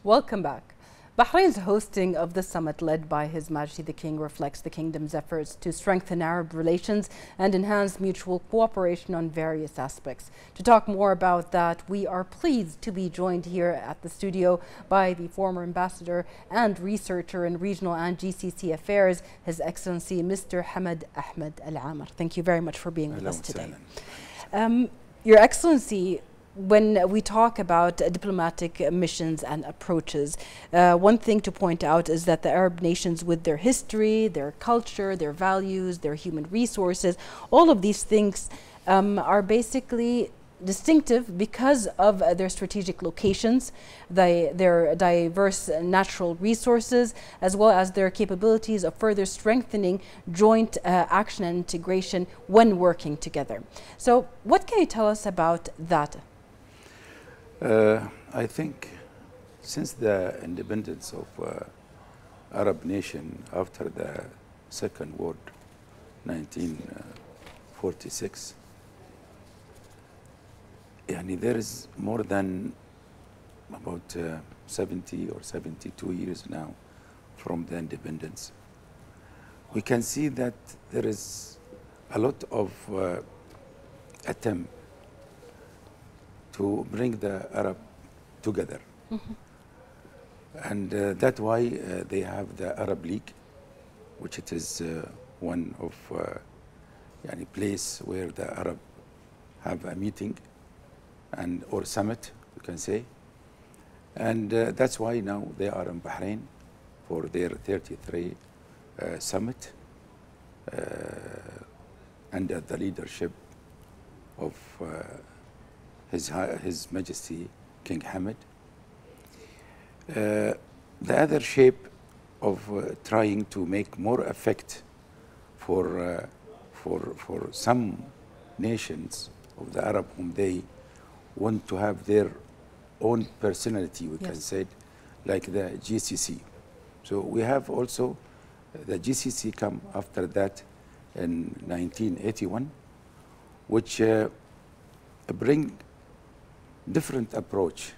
Welcome back. Bahrain's hosting of the summit led by His Majesty the King reflects the kingdom's efforts to strengthen Arab relations and enhance mutual cooperation on various aspects. To talk more about that, we are pleased to be joined here at the studio by the former ambassador and researcher in regional and GCC affairs, His Excellency Mr. Hamad Ahmed Al Amer. Thank you very much for being with us today. Your Excellency, when we talk about diplomatic missions and approaches, one thing to point out is that the Arab nations, with their history, their culture, their values, their human resources, all of these things are basically distinctive because of their strategic locations, their diverse natural resources, as well as their capabilities of further strengthening joint action and integration when working together. So what can you tell us about that? I think since the independence of Arab nation after the Second War, 1946, there is more than about 70 or 72 years now from the independence. We can see that there is a lot of attempt to bring the Arab together. And that's why they have the Arab League, which it is one of place where the Arab have a meeting and or summit, you can say. And that's why now they are in Bahrain for their 33 summit under the leadership of His Majesty King Hamad. The other shape of trying to make more effect for some nations of the Arab whom they want to have their own personality, we can say, like the GCC. So we have also the GCC come after that in 1981, which bring different approach,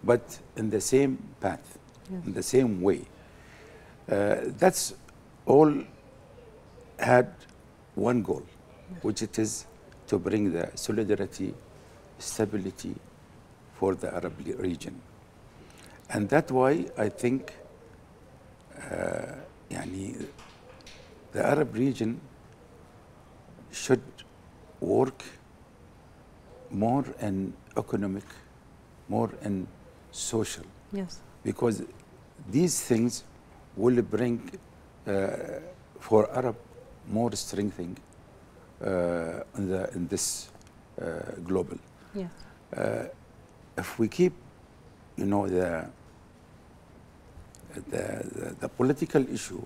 but in the same path, in the same way. That's all had one goal, which it is to bring the solidarity, stability for the Arab region. And that's why I think the Arab region should work more in economic, more in social. Yes. Because these things will bring for Arab more strengthening in this global. Yeah. If we keep, the political issue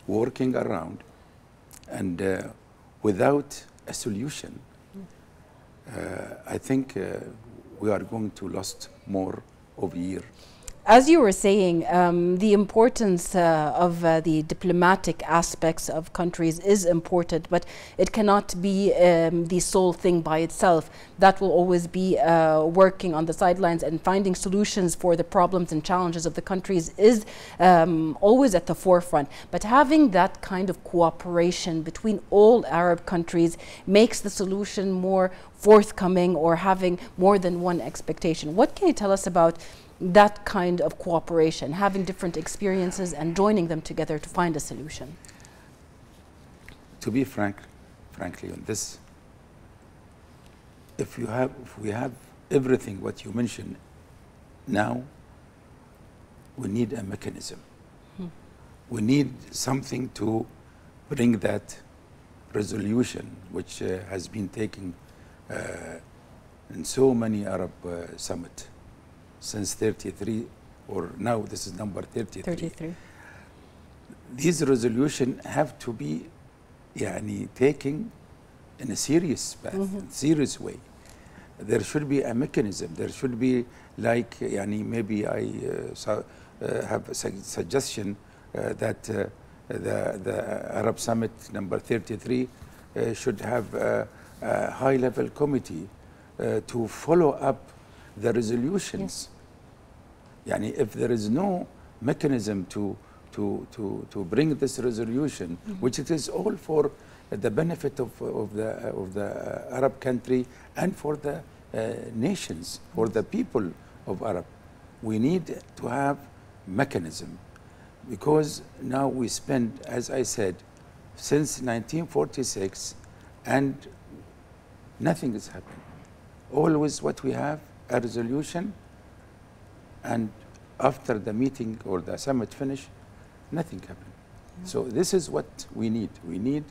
working around and without a solution, I think we are going to lose more of a year. As you were saying, the importance of the diplomatic aspects of countries is important, but it cannot be the sole thing by itself. That will always be working on the sidelines and finding solutions for the problems and challenges of the countries is always at the forefront. But having that kind of cooperation between all Arab countries makes the solution more forthcoming or having more than one expectation. What can you tell us about that kind of cooperation, having different experiences and joining them together to find a solution? To be frankly on this, if we have everything what you mentioned now, we need a mechanism. We need something to bring that resolution which has been taken in so many Arab summits since 33, or now this is number 33. These resolutions have to be taken in a serious path, serious way. There should be a mechanism. There should be like, maybe I have a suggestion that the Arab Summit number 33 should have a high-level committee to follow up the resolutions if there is no mechanism to bring this resolution, which it is all for the benefit of the Arab country and for the nations, for the people of Arab. We need to have mechanism, because now we spend, as I said, since 1946, and nothing has happened. Always what we have, a resolution, and after the meeting or the summit finish, nothing happened. Yeah. So this is what we need. We need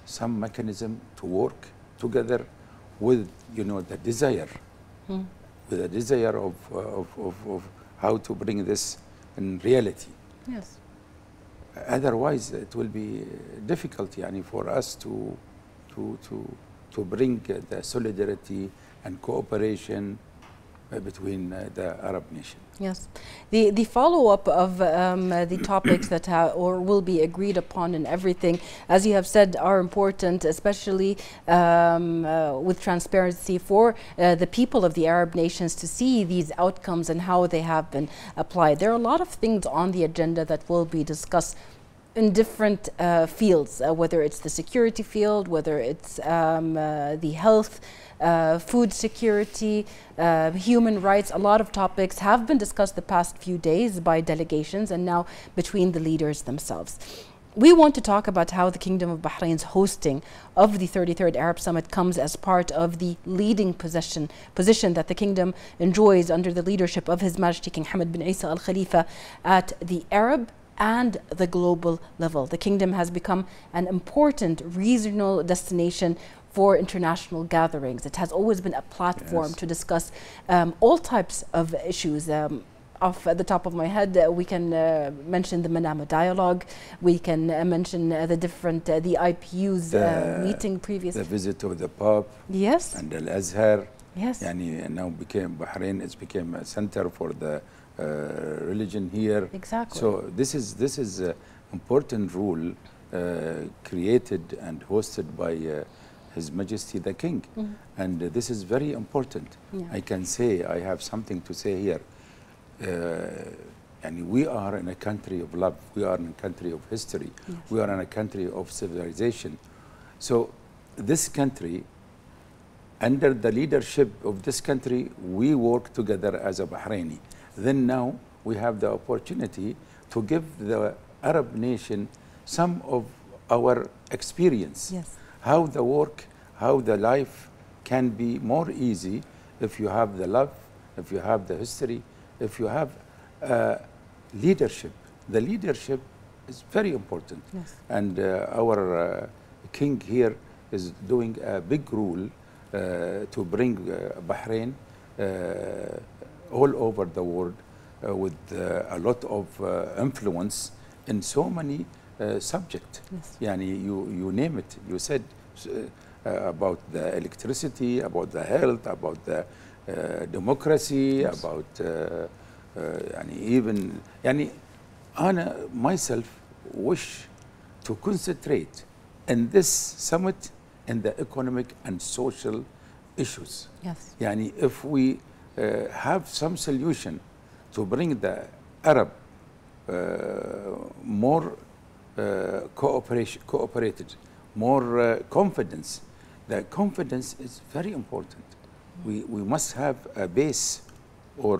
some mechanism to work together with, the desire, with a desire of how to bring this in reality. Yes. Otherwise, it will be difficult, for us to bring the solidarity and cooperation between the Arab nation. Yes. The follow-up of the topics that or will be agreed upon and everything, as you have said, are important, especially with transparency for the people of the Arab nations to see these outcomes and how they have been applied. There are a lot of things on the agenda that will be discussed in different fields, whether it's the security field, whether it's the health, food security, human rights. A lot of topics have been discussed the past few days by delegations and now between the leaders themselves. We want to talk about how the Kingdom of Bahrain's hosting of the 33rd Arab Summit comes as part of the leading position that the Kingdom enjoys under the leadership of His Majesty King Hamad bin Isa Al Khalifa at the Arab and the global level. The Kingdom has become an important regional destination for international gatherings. It has always been a platform to discuss all types of issues. Off the top of my head, we can mention the Manama Dialogue. We can mention the different, the IPU's meeting previously. The visit of the Pope. Yes. And Al Azhar. Yes. And now Bahrain has become a center for the religion here. Exactly. So this is an important rule created and hosted by His Majesty the King, and this is very important. Yeah. I can say, I have something to say here. And we are in a country of love. We are in a country of history. Yes. We are in a country of civilization. So this country, under the leadership of this country, we work together as a Bahraini. Then now we have the opportunity to give the Arab nation some of our experience. Yes. How the work, how the life can be more easy if you have the love, if you have the history, if you have leadership. The leadership is very important. Yes. And our king here is doing a big role to bring Bahrain all over the world with a lot of influence in so many subjects. Yes. You name it. You said about the electricity, about the health, about the democracy, yes. About even I myself wish to concentrate in this summit in the economic and social issues. Yes. If we have some solution to bring the Arab more cooperated, more confidence. The confidence is very important. We must have a base, or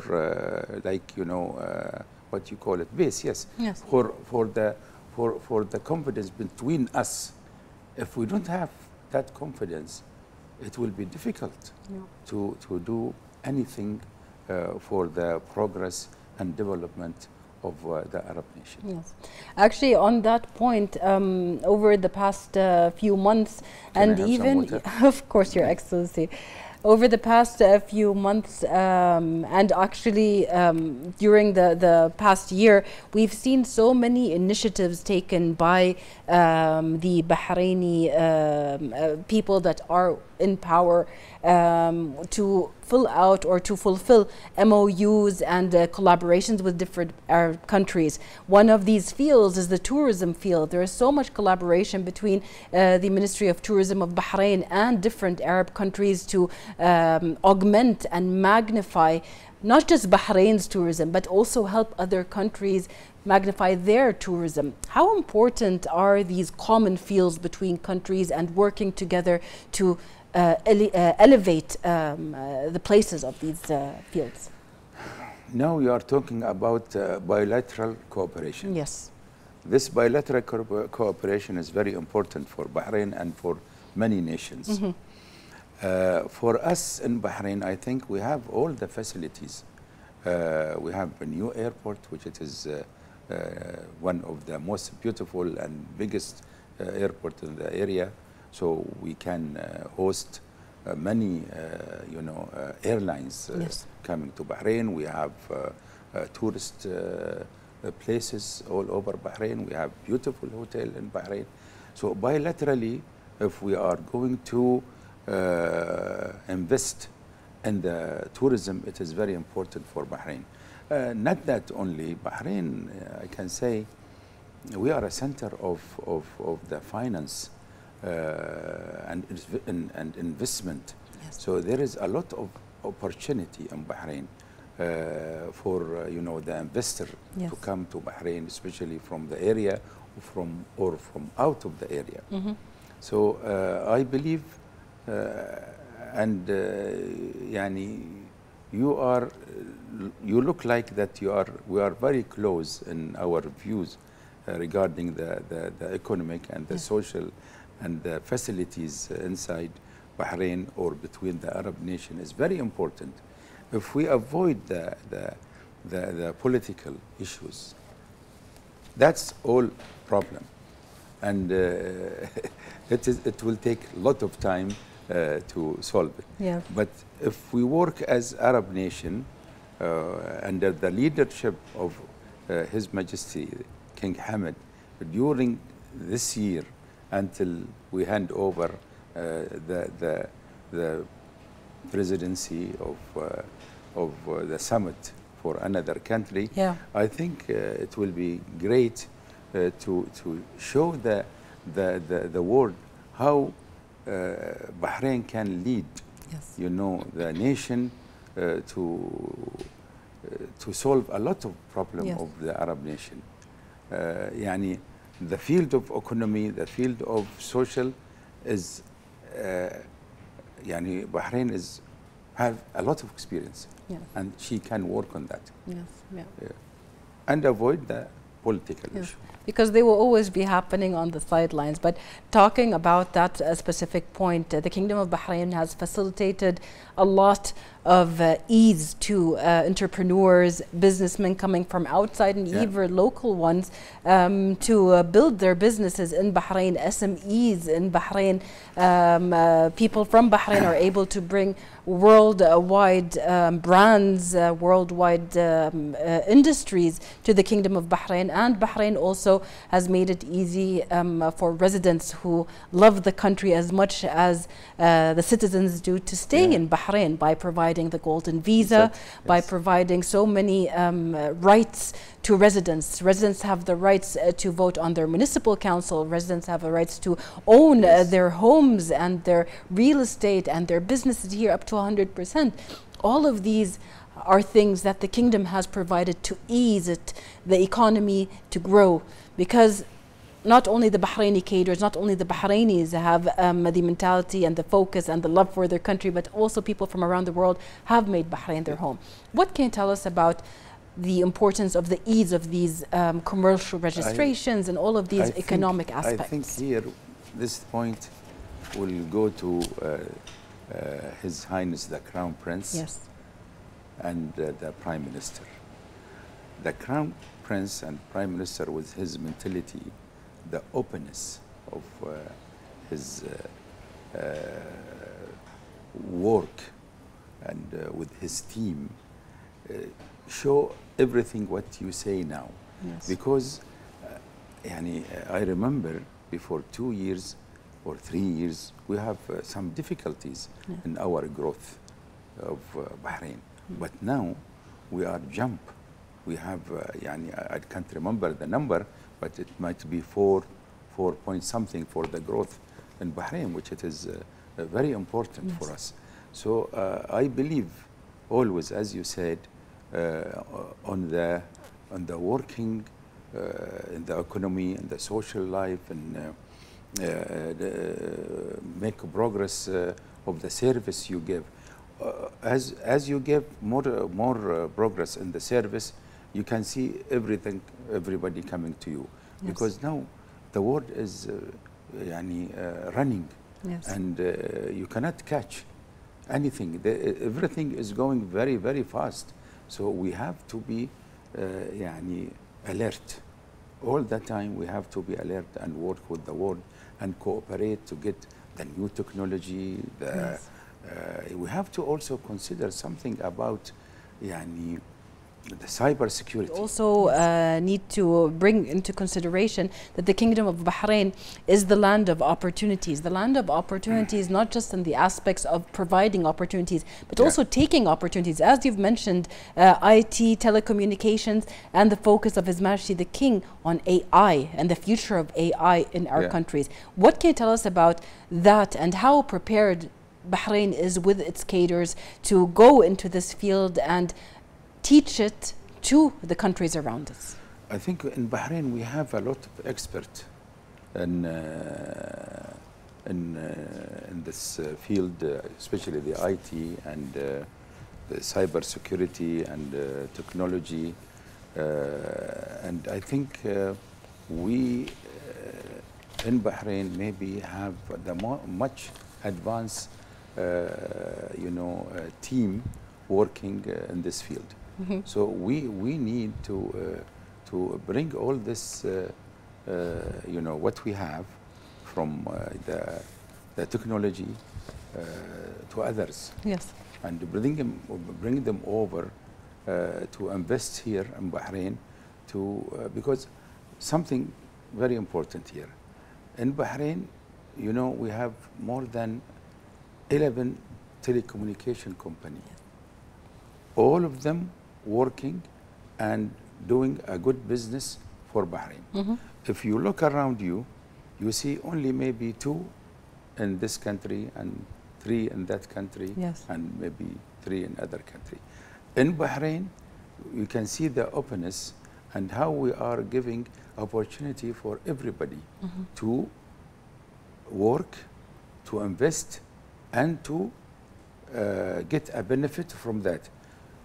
what you call it, base, yes. Yes. For the confidence between us. If we don't have that confidence, it will be difficult to do anything for the progress and development of the Arab nation. Yes. Actually, on that point, over the past few months, and even, of course, Your Excellency, over the past few months, and actually during the past year, we've seen so many initiatives taken by the Bahraini people that are in power to fill out or to fulfill MOUs and collaborations with different Arab countries. One of these fields is the tourism field. There is so much collaboration between the Ministry of Tourism of Bahrain and different Arab countries to augment and magnify not just Bahrain's tourism, but also help other countries magnify their tourism. How important are these common fields between countries and working together to elevate the places of these fields? Now we are talking about bilateral cooperation. Yes. This bilateral cooperation is very important for Bahrain and for many nations. Mm-hmm. For us in Bahrain, I think we have all the facilities. We have a new airport, which it is one of the most beautiful and biggest airport in the area. So we can host many, airlines Yes. coming to Bahrain. We have tourist places all over Bahrain. We have beautiful hotel in Bahrain. So bilaterally, if we are going to invest in the tourism, it is very important for Bahrain. Not that only, Bahrain, I can say, we are a center of the finance and investment. Yes. So there is a lot of opportunity in Bahrain for the investor Yes. to come to Bahrain, especially from the area or from out of the area. Mm-hmm. So I believe, you look like that we are very close in our views regarding the economic and the social and the facilities inside Bahrain or between the Arab nation is very important. If we avoid the political issues, that's all problem, and it will take a lot of time to solve it. Yeah. But if we work as Arab nation under the leadership of His Majesty King Hamad during this year until we hand over the presidency of the summit for another country, Yeah. I think it will be great to show the world how Bahrain can lead, Yes. the nation to solve a lot of problems Yes. of the Arab nation. The field of economy, the field of social is, Bahrain have a lot of experience, Yes. and she can work on that. Yes. Yeah. And avoid the political Yes. issue. Because they will always be happening on the sidelines. But talking about that specific point, the Kingdom of Bahrain has facilitated a lot of ease to entrepreneurs, businessmen coming from outside and even local ones to build their businesses in Bahrain, SMEs in Bahrain. People from Bahrain are able to bring worldwide brands, worldwide industries to the Kingdom of Bahrain, and Bahrain also has made it easy for residents who love the country as much as the citizens do to stay in Bahrain by providing the golden visa, by providing so many rights to residents. Residents have the rights to vote on their municipal council. Residents have the rights to own their homes and their real estate and their businesses here up to 100%. All of these are things that the kingdom has provided to ease the economy to grow, because not only the Bahraini cadres, not only the Bahrainis have the mentality and the focus and the love for their country, but also people from around the world have made Bahrain their home. What can you tell us about the importance of the ease of these commercial registrations and all of these economic aspects? I think here, this point will go to His Highness the Crown Prince and the Prime Minister. The Crown Prince and Prime Minister, with his mentality, the openness of his work, and with his team, show everything what you say now. Because I remember before 2 years or 3 years, we have some difficulties in our growth of Bahrain. But now we are jump. We have, I can't remember the number, but it might be 4 point something for the growth in Bahrain, which it is very important for us. So I believe always, as you said, on the working in the economy and the social life, and make progress of the service you give. As you give more progress in the service, you can see everybody coming to you. Yes. Because now the world is running. Yes. And you cannot catch anything. Everything is going very, very fast. So we have to be alert. All the time we have to be alert and work with the world and cooperate to get the new technology. Yes. We have to also consider something about the cyber security. We also need to bring into consideration that the Kingdom of Bahrain is the land of opportunities. The land of opportunities, not just in the aspects of providing opportunities, but also taking opportunities. As you've mentioned, IT, telecommunications, and the focus of His Majesty the King on AI and the future of AI in our countries. What can you tell us about that, and how prepared Bahrain is with its cadres to go into this field and teach it to the countries around us? I think in Bahrain we have a lot of experts in this field, especially the IT and the cyber security and technology. And I think we in Bahrain maybe have the much advanced team working in this field. Mm-hmm. So we need to bring all this what we have from the technology to others. Yes. And bring them over to invest here in Bahrain because something very important here in Bahrain, we have more than 11 telecommunication companies. Yes. All of them working and doing a good business for Bahrain. Mm-hmm. If you look around you, you see only maybe 2 in this country and 3 in that country. Yes. And maybe 3 in other country. In Bahrain, you can see the openness and how we are giving opportunity for everybody to work, to invest, and to get a benefit from that.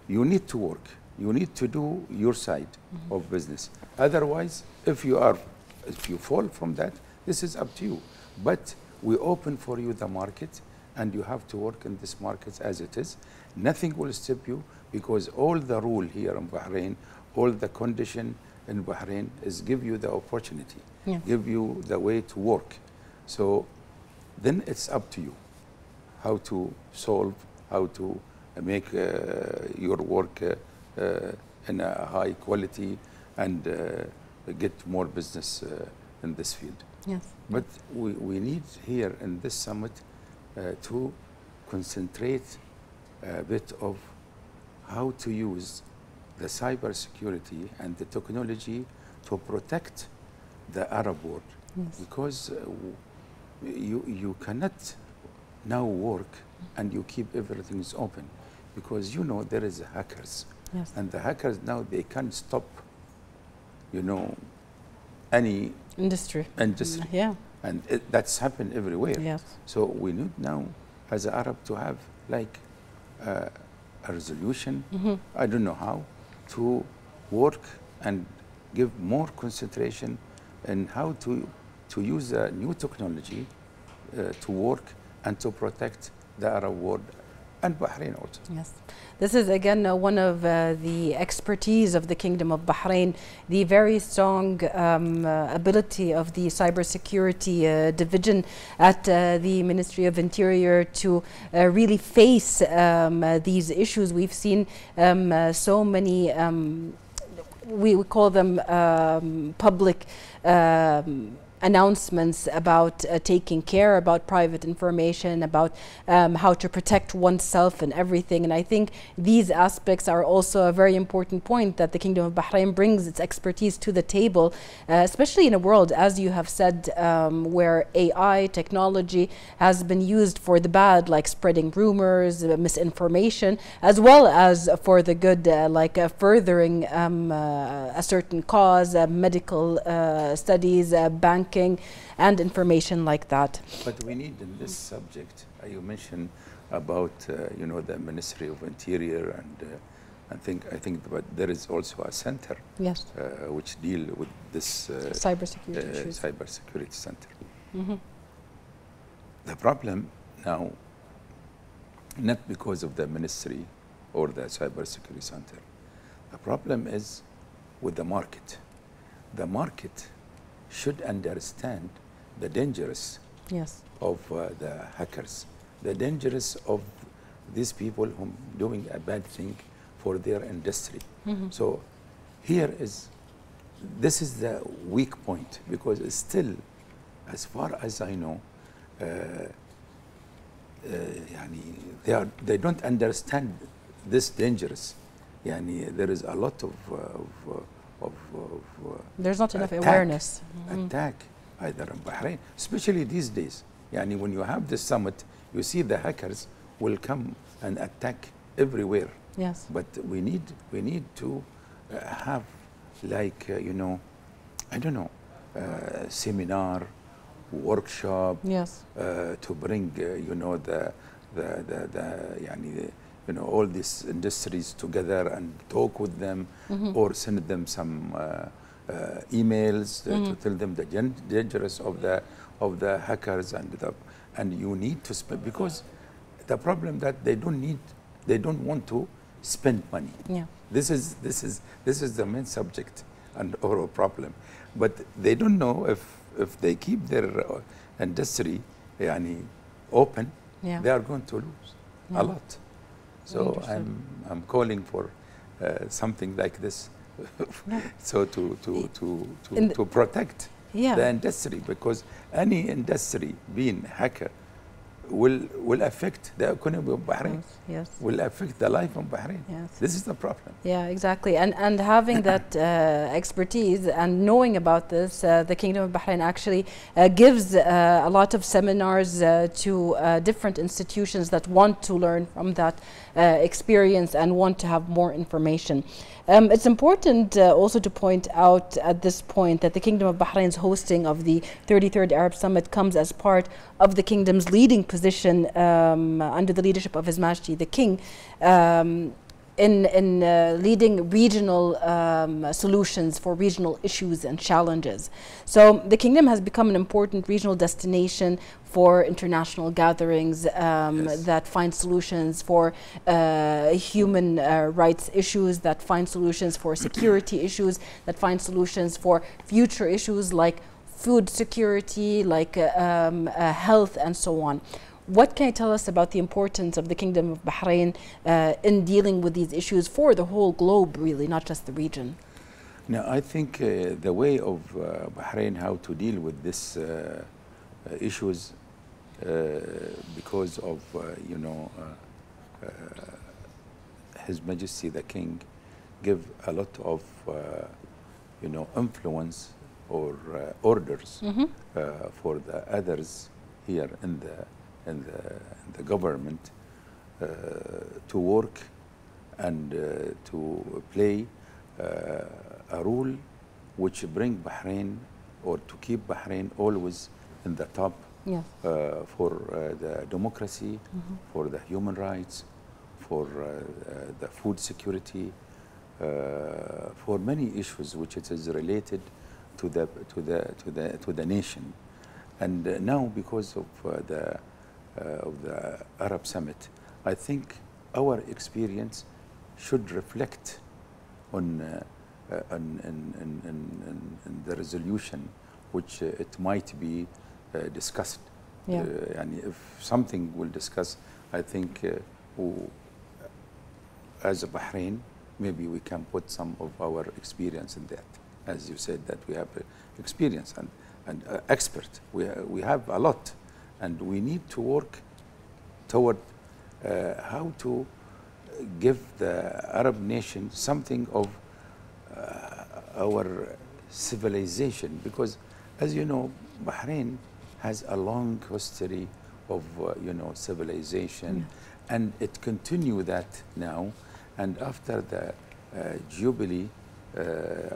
You need to work. You need to do your side of business. Otherwise, if you fall from that, this is up to you. But we open for you the market, and you have to work in this market as it is. Nothing will stop you, because all the rule here in Bahrain, all the condition in Bahrain is give you the opportunity, give you the way to work. So then it's up to you how to solve, how to make your work in a high quality and get more business in this field. Yes. But we need here in this summit to concentrate a bit of how to use the cyber security and the technology to protect the Arab world. Yes. Because you cannot now work and you keep everything is open, because there is hackers. Yes. And the hackers now, they can't stop any industry. Yeah. And that's happened everywhere. Yes. So we need now as an Arab to have like a resolution, I don't know how, to work and give more concentration in how to use the new technology to work and to protect the Arab world and Bahrain also. Yes. This is again one of the expertise of the Kingdom of Bahrain, the very strong ability of the cybersecurity division at the Ministry of Interior to really face these issues. We've seen so many, we call them public announcements about taking care about private information, about how to protect oneself and everything. And I think these aspects are also a very important point that the Kingdom of Bahrain brings its expertise to the table, especially in a world, as you have said, where AI technology has been used for the bad, like spreading rumors, misinformation, as well as for the good, like furthering a certain cause, medical studies, banking, and information like that. But we need in this subject, you mentioned about you know, the Ministry of Interior, and I think but there is also a center, yes, which deal with this cybersecurity issues. Cybersecurity center. The problem now, not because of the ministry or the cybersecurity center, the problem is with the market. The market should understand the dangers, yes, of the hackers, the dangers of these people who are doing a bad thing for their industry. So here is, this is the weak point, because it's still, as far as I know, they don't understand this dangerous. There is a lot of there's not enough awareness. Attack either in Bahrain, especially these days. When you have this summit, you see the hackers will come and attack everywhere. Yes. But we need to have, like you know, I don't know, seminar, workshop. Yes. To bring you know all these industries together and talk with them, or send them some emails to tell them the dangers of the hackers, and you need to spend, because the problem that they don't want to spend money. Yeah. This is the main subject and or problem, but they don't know if they keep their industry open, yeah, they are going to lose, yeah, a lot. So I'm calling for something like this, so to protect, yeah, the industry, because any industry being hacker will affect the economy of Bahrain. Yes, yes. Will affect the life of Bahrain. Yes. This is the problem. Yeah, exactly. And having that expertise and knowing about this, the Kingdom of Bahrain actually gives a lot of seminars to different institutions that want to learn from that experience and want to have more information. It's important also to point out at this point that the Kingdom of Bahrain's hosting of the 33rd Arab Summit comes as part of the Kingdom's leading position under the leadership of His Majesty the King in leading regional solutions for regional issues and challenges. So the Kingdom has become an important regional destination for international gatherings yes, that find solutions for human rights issues, that find solutions for security issues, that find solutions for future issues like food security, like health, and so on. What can you tell us about the importance of the Kingdom of Bahrain in dealing with these issues for the whole globe, really, not just the region? Now, I think the way of Bahrain how to deal with these issues, because of His Majesty the King give a lot of influence or orders for the others here in the government to work and to play a role which bring Bahrain, or to keep Bahrain always in the top, yes, for the democracy, for the human rights, for the food security, for many issues which it is related to the nation. And now, because of the Arab Summit, I think our experience should reflect on the resolution which it might be discussed. Yeah. And if something will discuss, I think as a Bahrain, maybe we can put some of our experience in that. As you said, that we have experience, and expert. We have a lot, and we need to work toward how to give the Arab nation something of our civilization, because as you know, Bahrain has a long history of civilization, and it continue that now. And after the jubilee,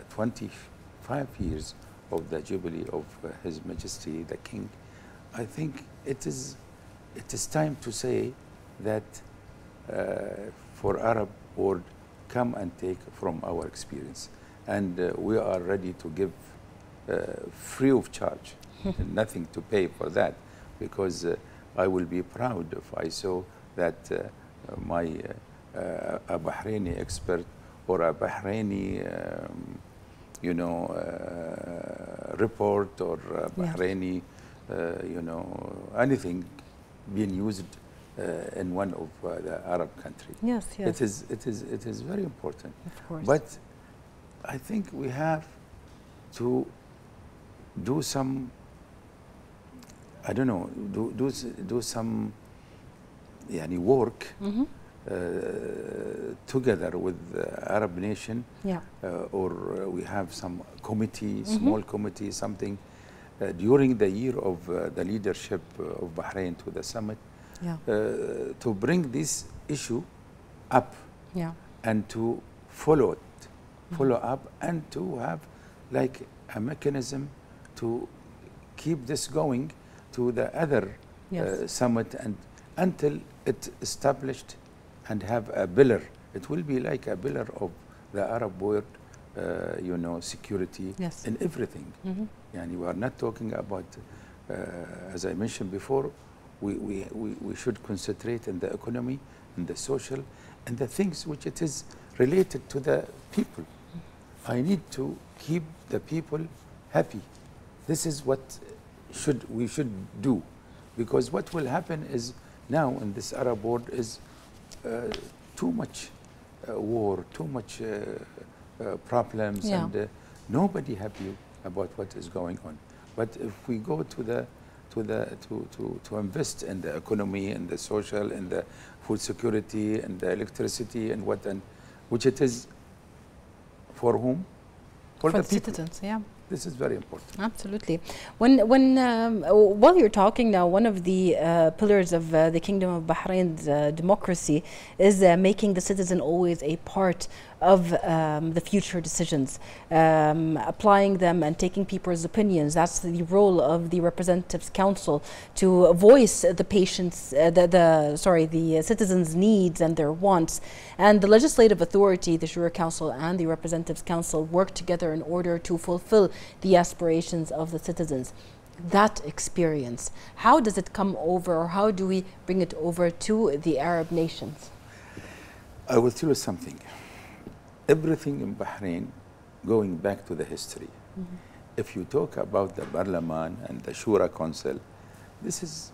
25 years of the jubilee of His Majesty the King, I think it is time to say that for Arab world, come and take from our experience, and we are ready to give free of charge, and nothing to pay for that, because I will be proud if I saw that a Bahraini expert or a Bahraini report or a Bahraini anything being used in one of the Arab country. Yes, yes. It is very important. Of course. But I think we have to do some, I don't know, do some work together with the Arab nation, or we have some committee, small committee, something during the year of the leadership of Bahrain to the summit, to bring this issue up, and to follow up, and to have like a mechanism to keep this going to the other summit, and until it established and have a pillar. It will be like a pillar of the Arab world, security in everything. We are not talking about, as I mentioned before, we should concentrate in the economy, in the social, and the things which it is related to the people. I need to keep the people happy. This is what we should do, because what will happen is now in this Arab world is too much war, too much problems, and nobody happy about what is going on. But if we go to invest in the economy, and the social, and the food security, and the electricity, and which it is for whom? For the people. Citizens, This is very important. Absolutely. While you're talking now, one of the pillars of the Kingdom of Bahrain's democracy is making the citizen always a part of the future decisions, applying them and taking people's opinions. That's the role of the Representatives Council, to voice the the citizens' needs and their wants. And the legislative authority, the Shura Council and the Representatives Council, work together in order to fulfill the aspirations of the citizens. That experience, how does it come over, or how do we bring it over to the Arab nations? I will tell you something. Everything in Bahrain, going back to the history, if you talk about the Parliament and the Shura Council, this is,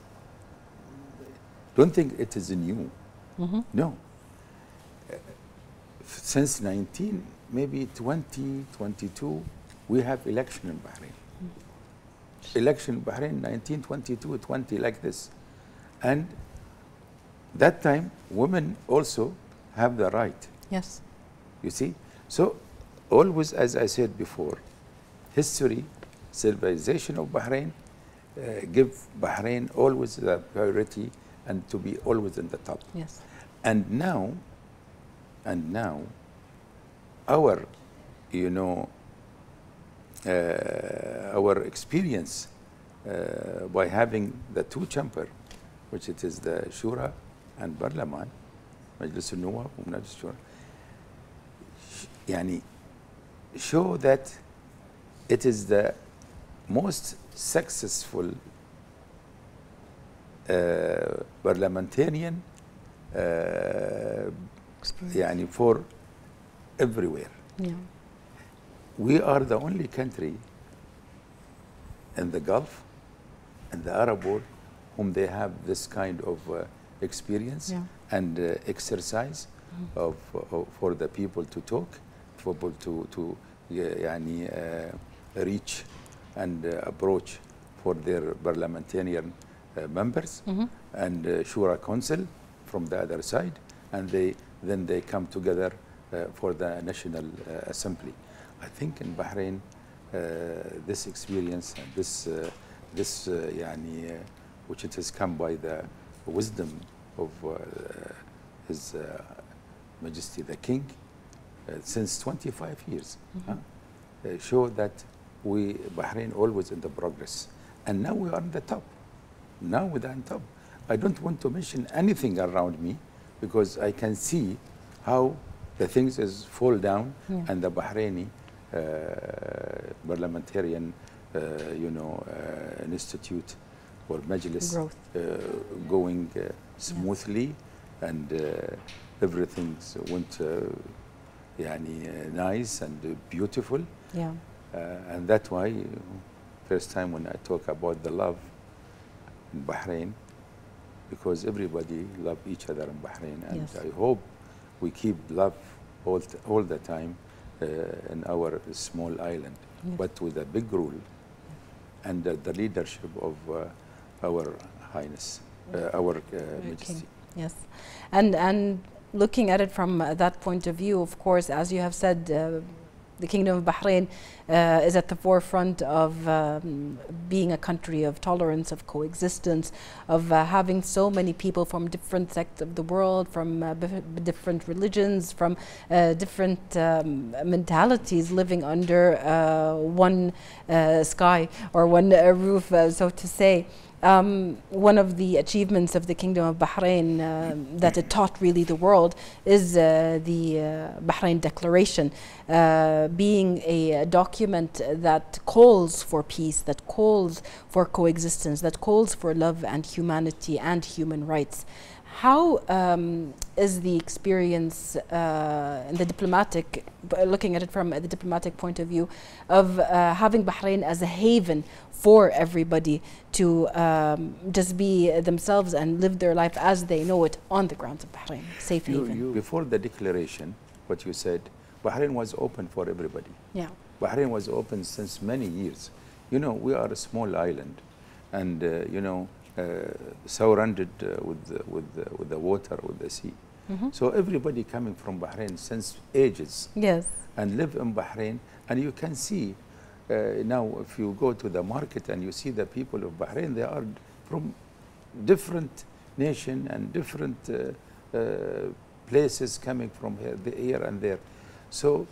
don't think it is new. No. Since maybe 2022, we have election in Bahrain. Election in Bahrain, 1922, 20, like this. And that time, women also have the right. Yes. You see? So, always, as I said before, history, civilization of Bahrain, give Bahrain always the priority, and to be always in the top. Yes. And now, our, our experience by having the two chamber, which it is the Shura and Parliament, Majlis al-Nuwab and Majlis al-Shura, show that it is the most successful parliamentarian for everywhere. We are the only country in the Gulf and the Arab world whom they have this kind of experience and exercise for the people to talk, for people to reach and approach for their parliamentarian members, and Shura Council from the other side, and then they come together for the National Assembly. I think in Bahrain, this experience and this يعني, which it has come by the wisdom of His Majesty the King since 25 years, show that Bahrain always in the progress, and now we are on the top. Now we're on top. I don't want to mention anything around me because I can see how the things is fall down, and the Bahraini parliamentarian, institute or majlis going smoothly, and everything went nice and beautiful. And that's why first time when I talk about the love in Bahrain, because everybody love each other in Bahrain, and I hope we keep love all the time in our small island, but with a big rule under the leadership of our Highness, our Majesty. Yes, and looking at it from that point of view, of course, as you have said, the Kingdom of Bahrain is at the forefront of being a country of tolerance, of coexistence, of having so many people from different sects of the world, from different religions, from different mentalities living under one sky or one roof, so to say. One of the achievements of the Kingdom of Bahrain that it taught really the world is the Bahrain Declaration, being a document that calls for peace, that calls for coexistence, that calls for love and humanity and human rights. How is the experience in the diplomatic, looking at it from the diplomatic point of view, of having Bahrain as a haven for everybody to just be themselves and live their life as they know it on the grounds of Bahrain, safe haven? Before the declaration, what you said, Bahrain was open for everybody. Yeah. Bahrain was open since many years. We are a small island, and surrounded with the water, with the sea. So everybody coming from Bahrain since ages, and live in Bahrain, and you can see now if you go to the market and you see the people of Bahrain, they are from different nation and different places coming from here and there. So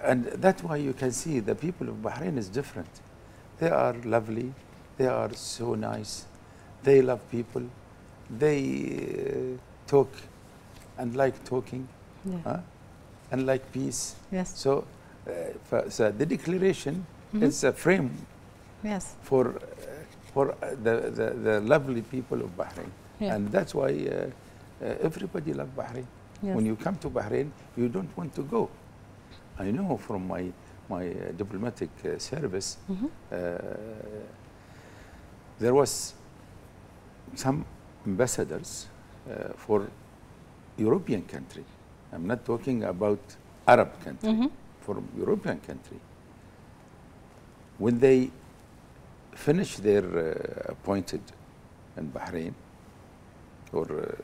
and that's why you can see the people of Bahrain is different. They are lovely. They are so nice. They love people. They talk and like talking, and like peace. So, so the declaration is a frame for the lovely people of Bahrain, and that's why everybody loves Bahrain. When you come to Bahrain, you don't want to go. I know from my diplomatic service. There was some ambassadors for European country. I'm not talking about Arab country, for European country. When they finish their appointed in Bahrain or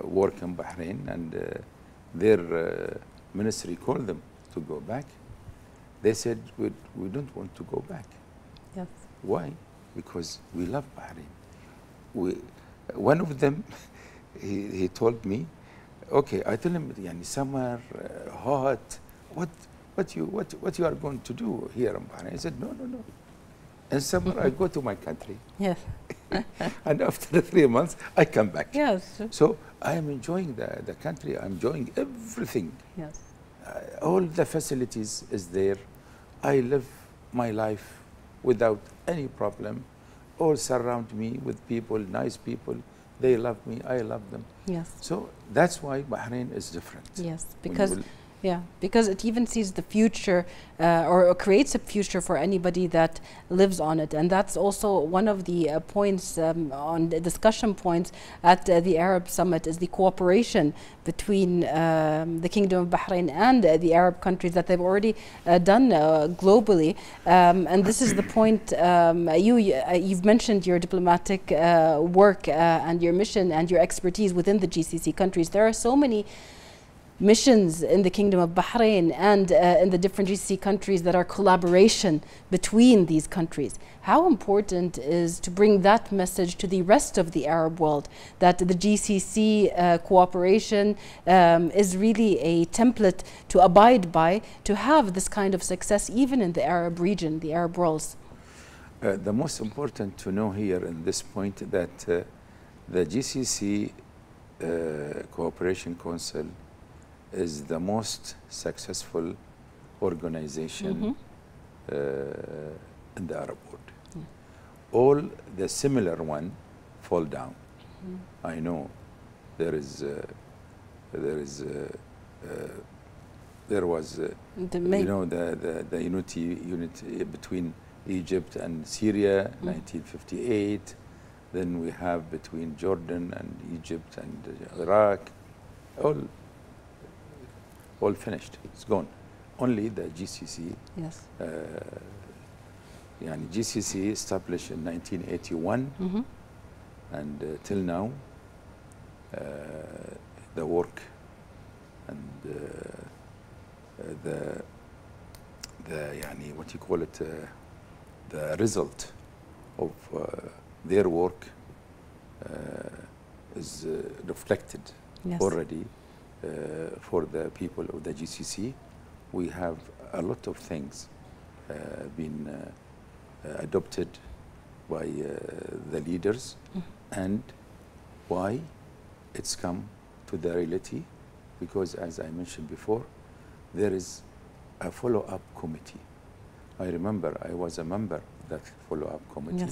work in Bahrain, and their ministry called them to go back, they said, we don't want to go back. Why? Because we love Bahrain. One of them, he told me, okay, I told him, summer, hot, what you are going to do here in Bahrain? He said, no. In summer, I go to my country. And after 3 months, I come back. So I am enjoying the country. I'm enjoying everything. All the facilities is there. I live my life without any problem. All surround me with people, nice people. They love me, I love them. So that's why Bahrain is different. Because Yeah, because it even sees the future or creates a future for anybody that lives on it. And that's also one of the points on the discussion points at the Arab Summit is the cooperation between the Kingdom of Bahrain and the Arab countries that they've already done globally. And this is the point you've mentioned your diplomatic work and your mission and your expertise within the GCC countries. There are so many missions in the Kingdom of Bahrain and in the different GCC countries that are collaboration between these countries. How important is to bring that message to the rest of the Arab world, that the GCC cooperation is really a template to abide by to have this kind of success even in the Arab region, the Arab worlds? The most important to know here in this point that the GCC Cooperation Council is the most successful organization in the Arab world. All the similar one fall down. I know there was you know the unity between Egypt and Syria, 1958. Then we have between Jordan and Egypt and Iraq, all finished. It's gone. Only the GCC. Yes. GCC established in 1981, and till now, the work and the what you call it, the result of their work is reflected already. For the people of the GCC, we have a lot of things been adopted by the leaders, and why it's come to the reality, because as I mentioned before, there is a follow-up committee. I remember I was a member of that follow-up committee,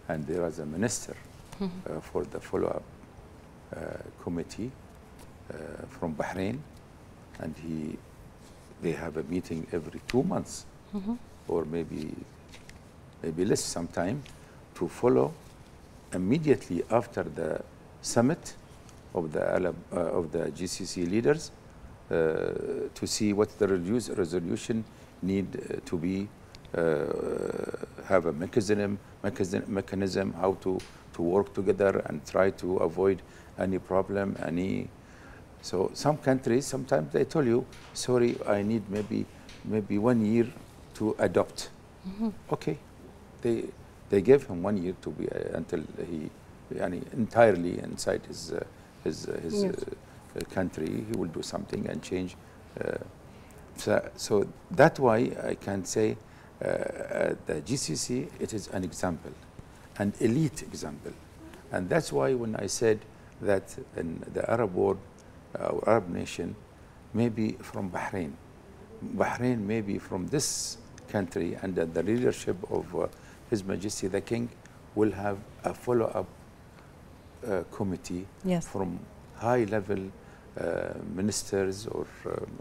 and there was a minister for the follow-up committee from Bahrain, and they have a meeting every 2 months, or maybe less sometime, to follow immediately after the summit of the GCC leaders to see what the resolution need to be, have a mechanism how to work together and try to avoid any problem, So some countries, sometimes they tell you, sorry, I need maybe 1 year to adopt. Okay, they gave him 1 year to be until he entirely inside his country, he will do something and change. So that's why I can say the GCC, it is an example, an elite example. And that's why when I said that in the Arab world, Arab nation, maybe from Bahrain maybe from this country, under the leadership of His Majesty the King, will have a follow-up committee from high-level ministers, or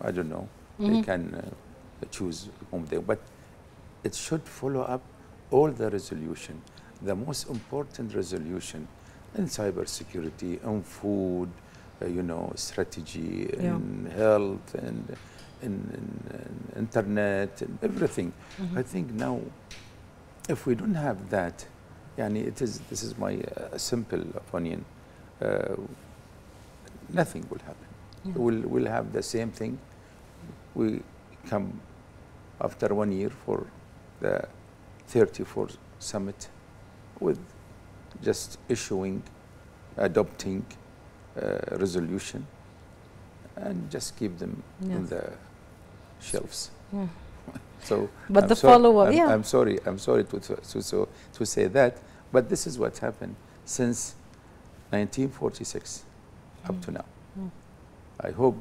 I don't know, they can choose whom they, but it should follow up all the resolution, the most important resolution in cybersecurity, on food, strategy, in health, and in internet, and everything. I think now, if we don't have that, this is my simple opinion, nothing will happen. We'll have the same thing. We come after 1 year for the 34th summit with just adopting resolution, and just keep them in the shelves. So, but the follow-up, I'm sorry to say that, but this is what happened since 1946 up to now. I hope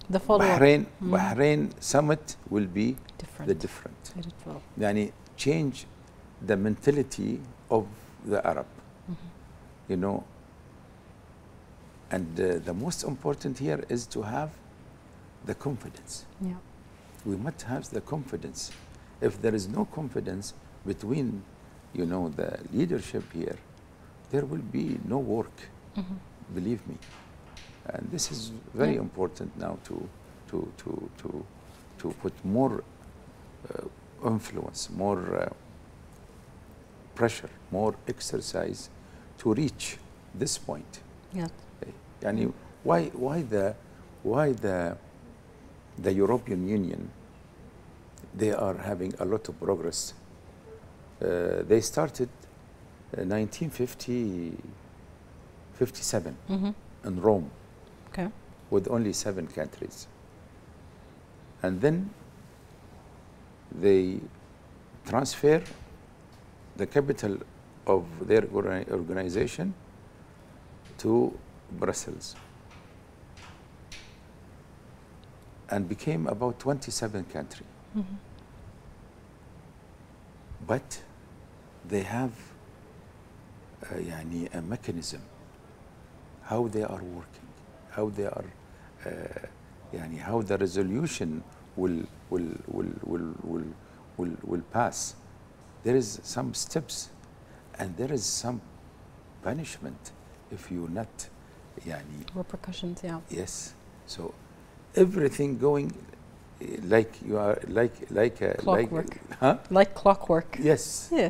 the Bahrain summit will be different. Change the mentality of the Arab, and the most important here is to have the confidence. Yeah. We must have the confidence. If there is no confidence between, you know, the leadership here, there will be no work. Believe me. And this is very important now to put more influence, more pressure, more exercise to reach this point. Yeah. Yani why the European Union, they are having a lot of progress. They started 1957 in Rome, okay, with only 7 countries. And then they transfer the capital of their organization to Brussels and became about 27 countries. But they have a mechanism how they are working, how they are how the resolution will pass. There is some steps and there is some punishment if you not repercussions. Yeah. Yes. So everything going like you are like clockwork. Huh? Like clockwork. Yes. Yeah.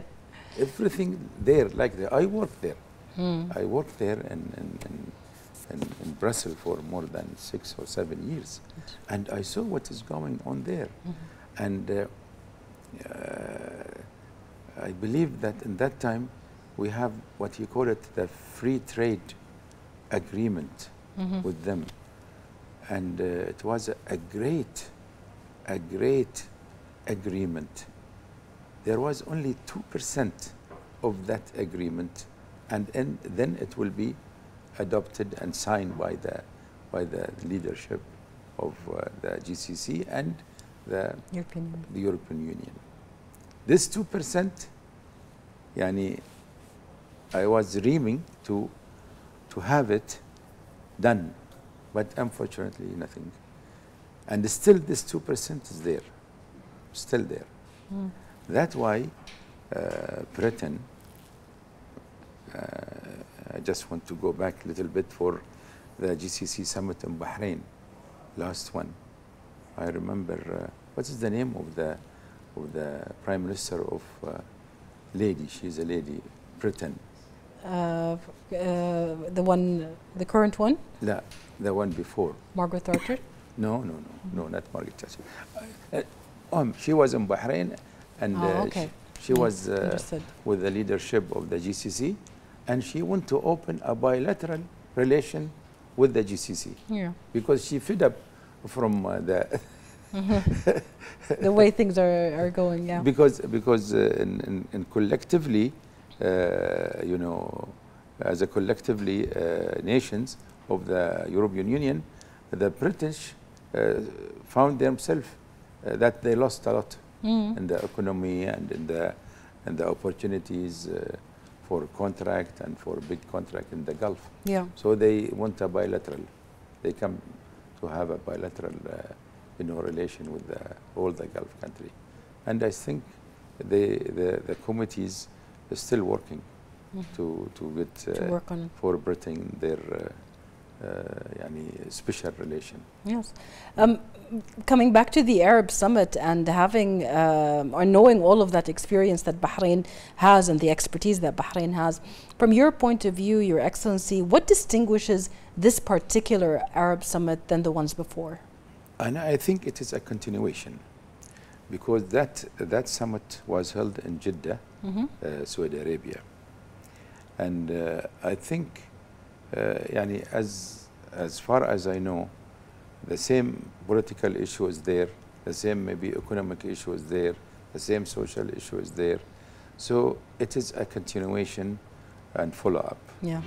Everything there like that. I worked there. I worked there in Brussels for more than 6 or 7 years, and I saw what is going on there. And I believe that in that time we have what you call it the free trade agreement with them, and it was a great agreement. There was only 2% of that agreement, and then it will be adopted and signed by the leadership of the GCC and the European Union. This 2%, I was dreaming to have it done, but unfortunately nothing. And still this 2% is there, still there. That's why Britain, I just want to go back a little bit for the GCC summit in Bahrain, last one. I remember, what is the name of the Prime Minister of lady? She's a lady, Britain. The current one? No, the one before. Margaret Thatcher? No, not Margaret Thatcher. She was in Bahrain, and she was with the leadership of the GCC, and she wanted to open a bilateral relation with the GCC. Yeah. Because she fed up from the the way things are going. Yeah. Because in collectively, as a collectively nations of the European Union, the British found themselves that they lost a lot in the economy and in the opportunities for contract and for big contract in the Gulf. Yeah. So they want a bilateral. They come to have a bilateral, relation with all the Gulf country, and I think the committees are still working to get to work on it. For Britain their special relation. Yes. Coming back to the Arab Summit and having or knowing all of that experience that Bahrain has and the expertise that Bahrain has, from your point of view, Your Excellency, what distinguishes this particular Arab Summit than the ones before? And I think it is a continuation, because that summit was held in Jeddah, Saudi Arabia, and I think as far as I know, the same political issue is there, the same maybe economic issue is there, the same social issue is there. So it is a continuation and follow-up. Yeah.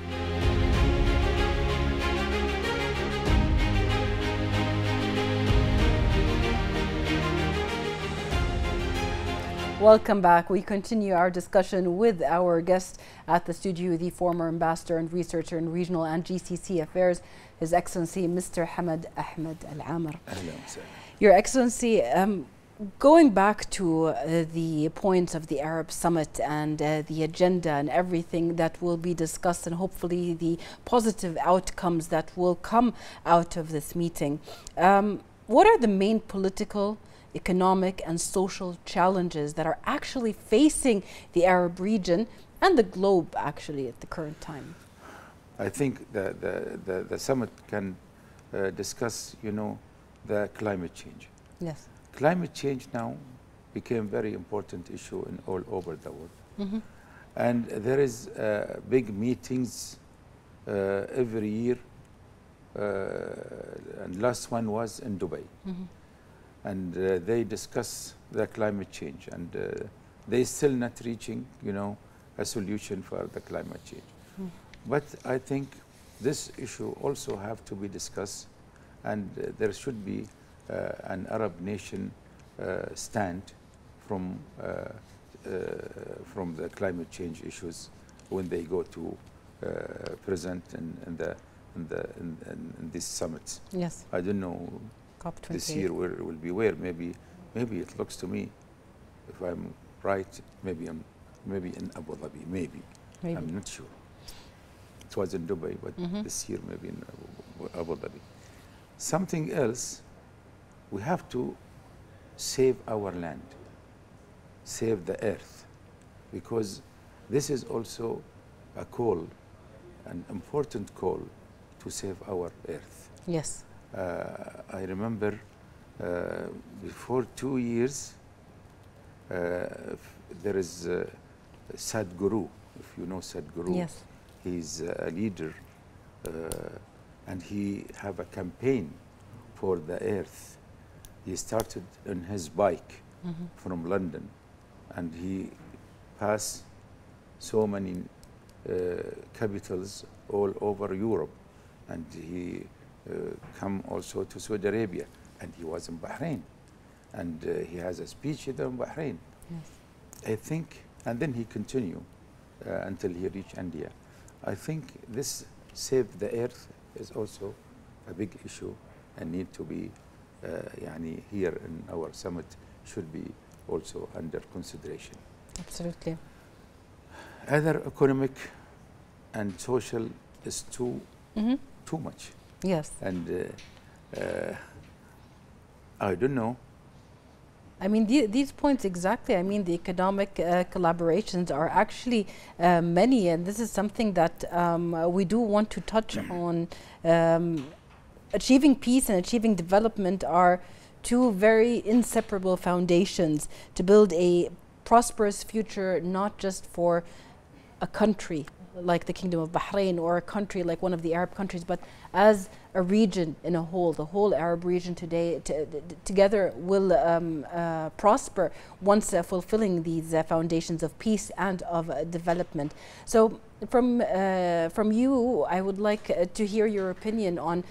Welcome back. We continue our discussion with our guest at the studio, the former ambassador and researcher in regional and GCC affairs, His Excellency Mr. Hamad Ahmed Al Amer. Your Excellency, going back to the points of the Arab Summit and the agenda and everything that will be discussed, and hopefully the positive outcomes that will come out of this meeting, what are the main political, economic and social challenges that are actually facing the Arab region and the globe actually at the current time? I think the summit can discuss, the climate change. Yes. Climate change now became a very important issue in all over the world. And there is big meetings every year, and last one was in Dubai. And they discuss the climate change, and they still not reaching, a solution for the climate change. But I think this issue also have to be discussed, and there should be an Arab nation stand from the climate change issues when they go to present in these summits. Yes. I don't know. COP28. This year where it will be where maybe it looks to me, if I'm right, maybe in Abu Dhabi, maybe. I'm not sure. It was in Dubai, but this year maybe in Abu Dhabi. Something else, we have to save our land, save the earth, because this is also a call, an important call to save our earth. Yes. I remember before 2 years, there is Sadhguru, if you know Sadhguru. Yes. He's a leader, and he have a campaign for the earth. He started on his bike from London, and he passed so many capitals all over Europe, and he come also to Saudi Arabia, and he was in Bahrain, and he has a speech there in Bahrain. Yes. I think, and then he continued until he reached India. I think this save the earth is also a big issue and need to be here in our summit should be also under consideration. Absolutely. Other economic and social is too much. Yes. And I don't know. I mean, these points exactly. I mean, the economic collaborations are actually many, and this is something that we do want to touch on. Achieving peace and achieving development are two very inseparable foundations to build a prosperous future, not just for a country like the Kingdom of Bahrain or a country like one of the Arab countries, but as a region in a whole. The whole Arab region today together will prosper once fulfilling these foundations of peace and of development. So from you, I would like to hear your opinion on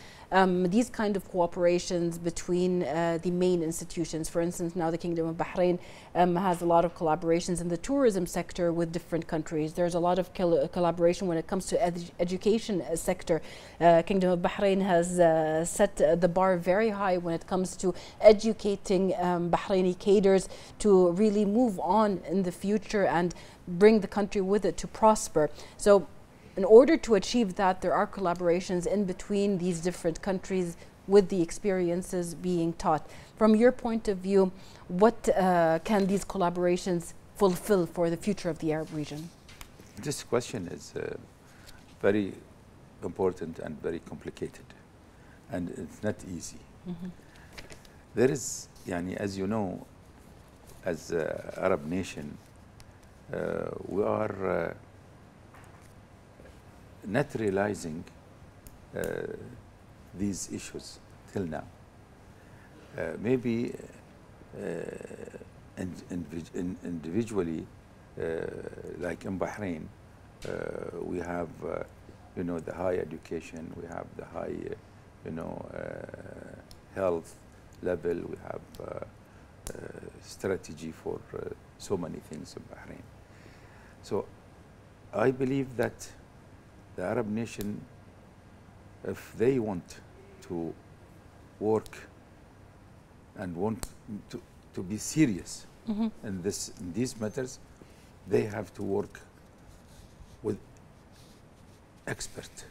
these kind of cooperations between the main institutions. For instance, now the Kingdom of Bahrain has a lot of collaborations in the tourism sector with different countries. There's a lot of collaboration when it comes to education sector. Kingdom of Bahrain has set the bar very high when it comes to educating Bahraini cadres to really move on in the future and bring the country with it to prosper. So in order to achieve that, there are collaborations in between these different countries with the experiences being taught. From your point of view, what can these collaborations fulfill for the future of the Arab region? This question is very important and very complicated, and it's not easy. There is, as you know, as an Arab nation, we are not realizing these issues till now. Maybe individually, like in Bahrain, we have, the high education, we have the high, health level, we have strategy for so many things in Bahrain. So I believe that the Arab nation, if they want to work and want to be serious in these matters, they have to work with experts,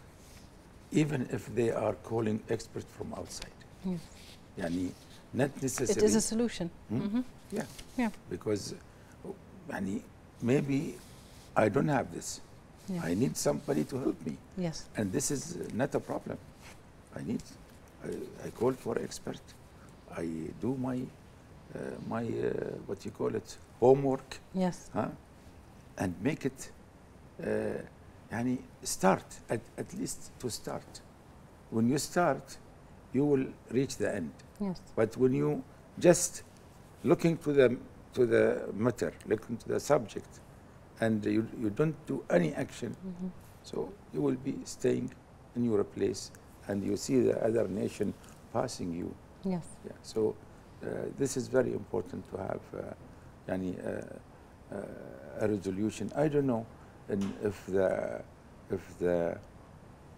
even if they are calling experts from outside. Yes. Yani, not necessarily. It is a solution. Yeah. Yeah. Because yani, maybe I don't have this. Yeah. I need somebody to help me. Yes. And this is not a problem. I call for expert. I do my what you call it, homework. Yes. And make it yani start, at least to start. When you start, you will reach the end. Yes. But when you just looking to the matter, looking to the subject, and you don't do any action, so you will be staying in your place, and you see the other nation passing you. Yes. Yeah. So this is very important to have a resolution. I don't know if the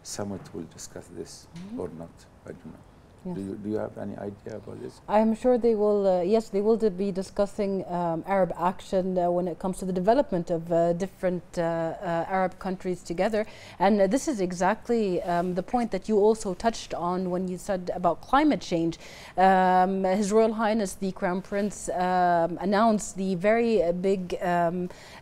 summit will discuss this or not. I don't know. Yes. Do you have any idea about this? I'm sure they will, yes, they will be discussing Arab action when it comes to the development of different Arab countries together. And this is exactly the point that you also touched on when you said about climate change. His Royal Highness, the Crown Prince, announced the very big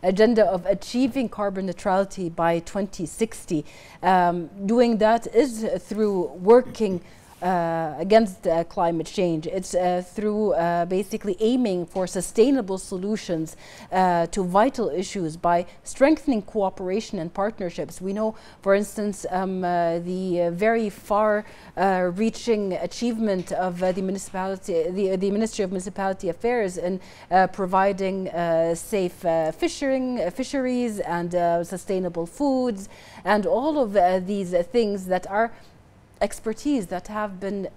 agenda of achieving carbon neutrality by 2060. Doing that is through working against climate change. It's through basically aiming for sustainable solutions to vital issues by strengthening cooperation and partnerships. We know, for instance, the very far-reaching achievement of the municipality, the Ministry of Municipality Affairs in providing safe fisheries and sustainable foods, and all of these things that are expertise that have been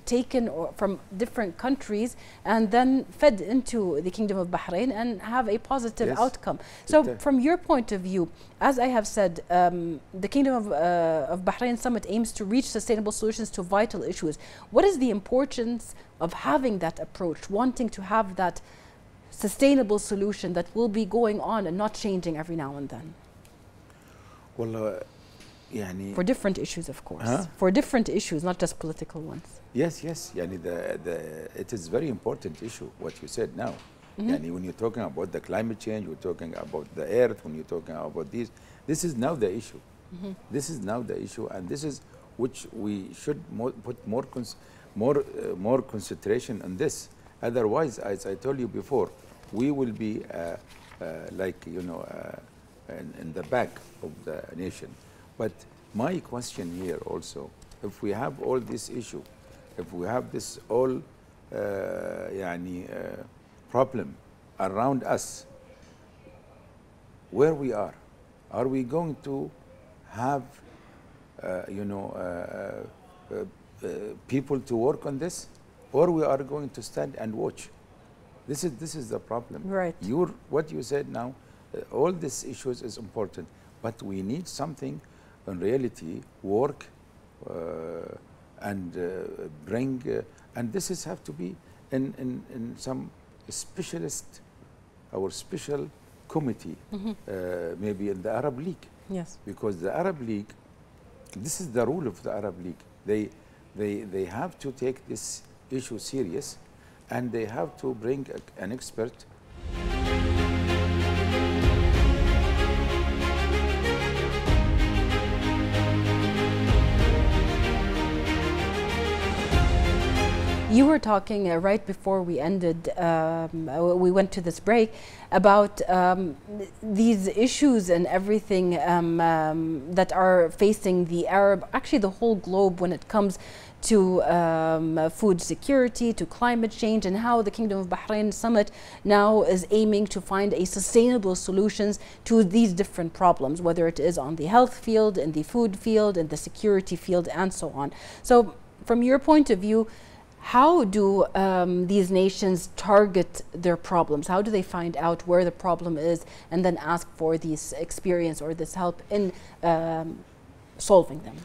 taken from different countries and then fed into the Kingdom of Bahrain and have a positive outcome. So from your point of view, as I have said, the Kingdom of Bahrain Summit aims to reach sustainable solutions to vital issues. What is the importance of having that approach, wanting to have that sustainable solution that will be going on and not changing every now and then? Well, for different issues, of course. For different issues, not just political ones. Yes, yes. It is very important issue, what you said now. When you're talking about the climate change, you're talking about the earth, when you're talking about this is now the issue. This is now the issue, and this is which we should put more concentration on this. Otherwise, as I told you before, we will be like, in the back of the nation. But my question here also, if we have all this issue, if we have this all problem around us, where we are we going to have people to work on this, or we are going to stand and watch? This is the problem. Right. What you said now, all these issues is important, but we need something in reality, work and bring, and this have to be in some specialist or special committee, maybe in the Arab League. Yes. Because the Arab League, this is the rule of the Arab League. They have to take this issue serious, and they have to bring an expert. You were talking right before we ended, we went to this break, about these issues and everything that are facing the Arab, actually the whole globe, when it comes to food security, to climate change, and how the Kingdom of Bahrain Summit now is aiming to find a sustainable solutions to these different problems, whether it is on the health field, in the food field, in the security field, and so on. So from your point of view, How do these nations target their problems? How do they find out where the problem is and then ask for this experience or this help in solving them?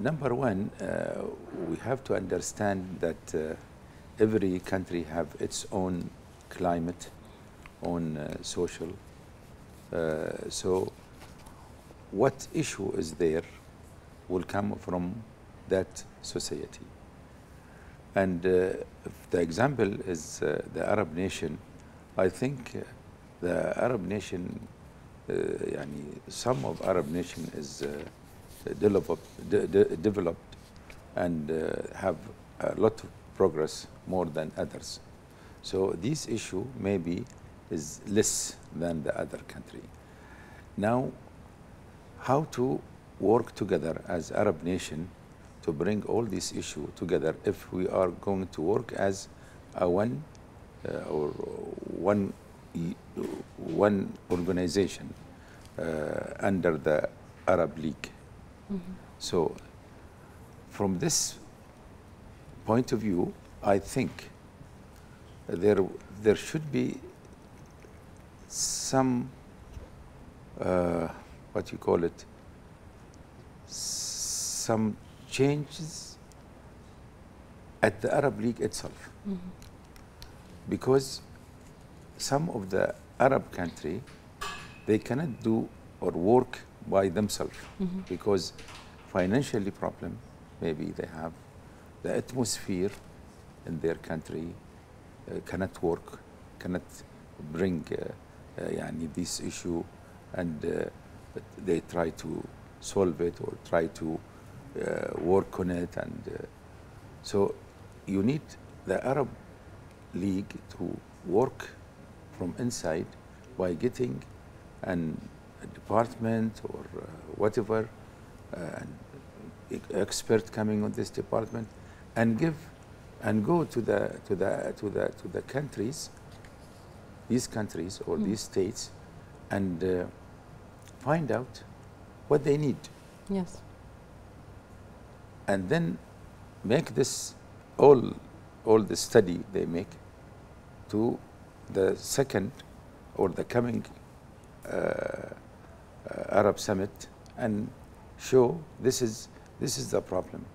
Number one, we have to understand that every country have its own climate, own social. So what issue is there will come from that society. And if the example is the Arab nation, I think the Arab nation, some of Arab nation is developed and have a lot of progress more than others. So this issue maybe is less than the other country. Now, how to work together as Arab nation to bring all these issues together if we are going to work as a one organization under the Arab League. Mm-hmm. So from this point of view, I think there should be some what you call it, some changes at the Arab League itself. Mm-hmm. Because some of the Arab country, they cannot do or work by themselves. Mm-hmm. Because financially problem, maybe they have the atmosphere in their country cannot work, cannot bring this issue, and they try to solve it or try to work on it. And so you need the Arab League to work from inside by getting a department or whatever, an expert coming on this department, and go to the countries, these countries or these states, and find out what they need. Yes. And then make this all the study they make to the second or the coming Arab Summit, and show this is the problem.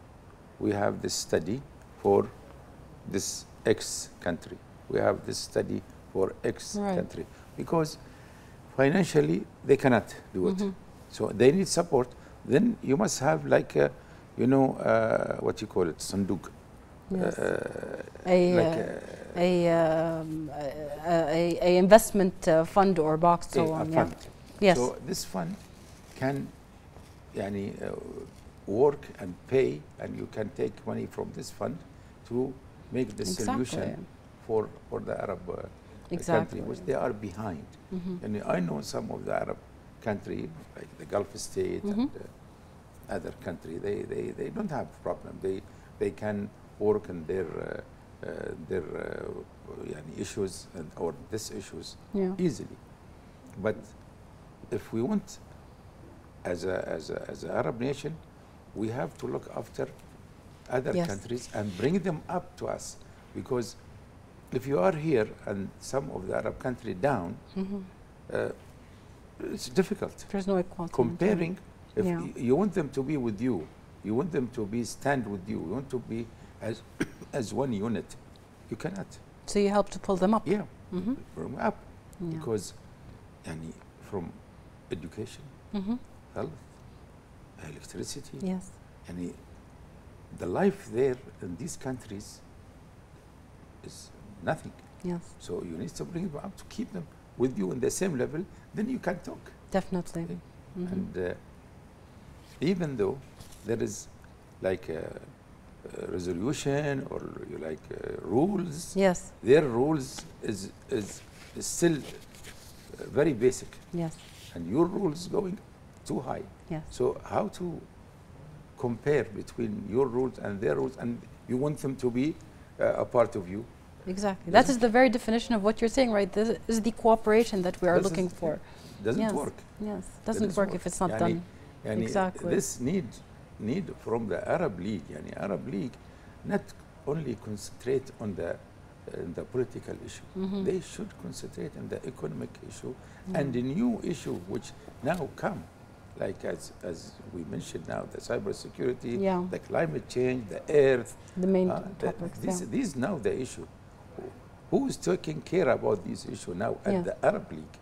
We have this study for this X country. We have this study for X country, because financially they cannot do it. Mm-hmm. So they need support. Then you must have like a, what you call it, sanduk. Yes. A investment fund or box, so on. Fund. Yes. So this fund can work and pay, and you can take money from this fund to make the solution for the Arab country, which they are behind. Mm-hmm. And I know some of the Arab country, like the Gulf state, mm-hmm. and other country, they don't have problem. They can work on their issues or these issues easily. But if we want, as an Arab nation, we have to look after other countries and bring them up to us. Because if you are here and some of the Arab country down, mm-hmm. It's difficult. There's no equality. Comparing, if you want them to be with you, you want them to stand with you, you want to be as one unit, you cannot. So you help to pull them up. Yeah, mm-hmm. From up, because from education, mm-hmm. health, electricity, the life there in these countries is nothing. Yes. So you need to bring them up to keep them with you on the same level, then you can talk. Definitely. Okay? Mm-hmm. And even though there is like a resolution or rules, their rules is still very basic. Yes. And your rules going too high. Yes. So how to compare between your rules and their rules, and you want them to be a part of you? Exactly. That is the very definition of what you're saying, right? This is the cooperation that we are looking for. Doesn't work. Yes, doesn't work if it's not done. Exactly. This need from the Arab League, Arab League, not only concentrate on the political issue. They should concentrate on the economic issue and the new issue which now come, like as we mentioned now, the cybersecurity, the climate change, the earth. The main topics. These now the issue. Who is taking care about this issue now at the Arab League?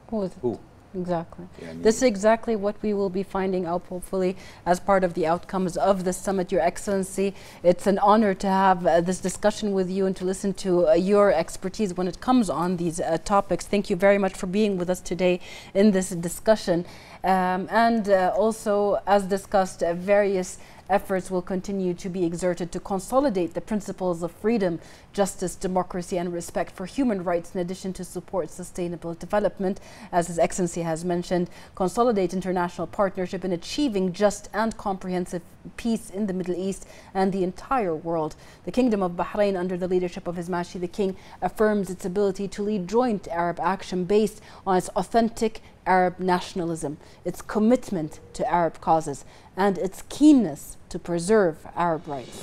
Who is it? Who? Exactly. This is exactly what we will be finding out, hopefully, as part of the outcomes of the summit. Your Excellency, it's an honor to have this discussion with you and to listen to your expertise when it comes on these topics. Thank you very much for being with us today in this discussion. Also, as discussed, various efforts will continue to be exerted to consolidate the principles of freedom, justice, democracy and respect for human rights, in addition to support sustainable development, as His Excellency has mentioned, consolidate international partnership in achieving just and comprehensive peace in the Middle East and the entire world. The Kingdom of Bahrain, under the leadership of His Majesty the King, affirms its ability to lead joint Arab action based on its authentic Arab nationalism, its commitment to Arab causes, and its keenness to preserve Arab rights.